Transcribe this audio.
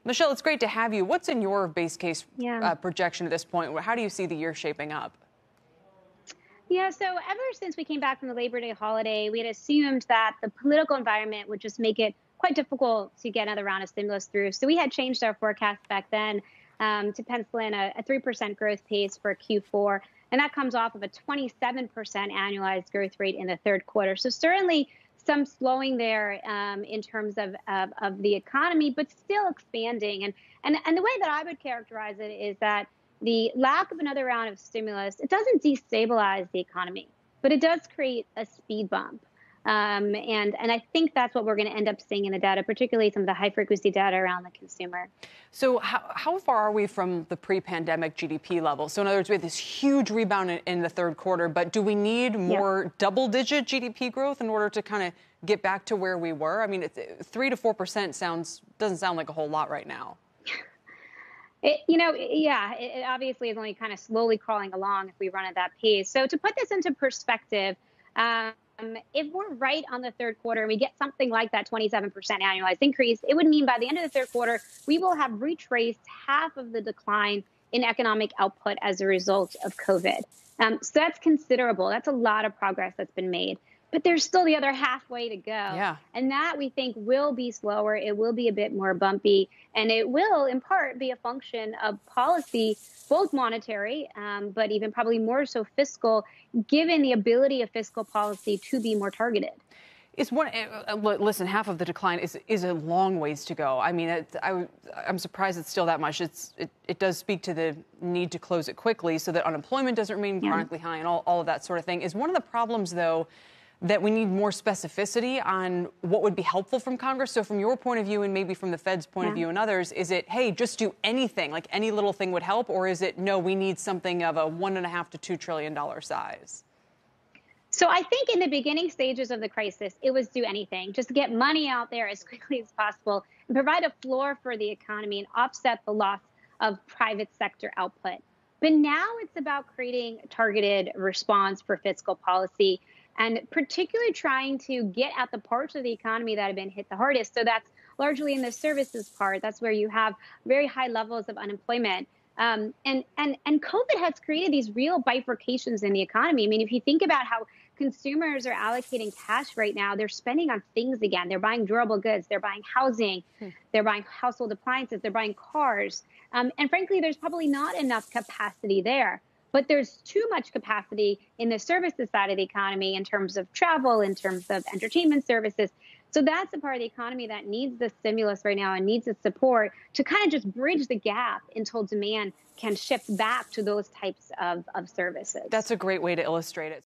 Michelle, it's great to have you. What's in your base case Yeah. projection at this point? How do you see the year shaping up? Yeah, so ever since we came back from the Labor Day holiday, we had assumed that the political environment would just make it quite difficult to get another round of stimulus through. So we had changed our forecast back then to pencil in a 3% growth pace for Q4. And that comes off of a 27% annualized growth rate in the third quarter. So certainly some slowing there in terms of the economy, but still expanding. And the way that I would characterize it is that the lack of another round of stimulus, it doesn't destabilize the economy, but it does create a speed bump. And I think that's what we're going to end up seeing in the data, particularly some of the high frequency data around the consumer. So how far are we from the pre-pandemic GDP level? So in other words, we had this huge rebound in the third quarter, but do we need more double-digit GDP growth in order to kind of get back to where we were? I mean, 3 to 4% doesn't sound like a whole lot right now. It obviously is only kind of slowly crawling along if we run at that pace. So to put this into perspective, if we're right on the third quarter and we get something like that 27% annualized increase, it would mean by the end of the third quarter, we will have retraced half of the decline in economic output as a result of COVID. So that's considerable. That's a lot of progress that's been made. But there's still the other halfway to go. Yeah. And that we think will be slower. It will be a bit more bumpy. And it will, in part, be a function of policy, both monetary, but even probably more so fiscal, given the ability of fiscal policy to be more targeted. Listen, half of the decline is a long ways to go. I mean, I'm surprised it's still that much. It does speak to the need to close it quickly so that unemployment doesn't remain chronically high and all of that sort of thing. Is one of the problems, though, that we need more specificity on what would be helpful from Congress? So from your point of view and maybe from the Fed's point of view and others, is it, hey, just do anything, like any little thing would help? Or is it, no, we need something of a $1.5 to $2 trillion size? So I think in the beginning stages of the crisis, it was do anything, just get money out there as quickly as possible and provide a floor for the economy and offset the loss of private sector output. But now it's about creating a targeted response for fiscal policy and particularly trying to get at the parts of the economy that have been hit the hardest. So that's largely in the services part. That's where you have very high levels of unemployment. And COVID has created these real bifurcations in the economy. I mean, if you think about how consumers are allocating cash right now, they're spending on things again. They're buying durable goods. They're buying housing. They're buying household appliances. They're buying cars. And frankly, there's probably not enough capacity there. But there's too much capacity in the services side of the economy in terms of travel, in terms of entertainment services. So that's the part of the economy that needs the stimulus right now and needs the support to kind of just bridge the gap until demand can shift back to those types of services. That's a great way to illustrate it.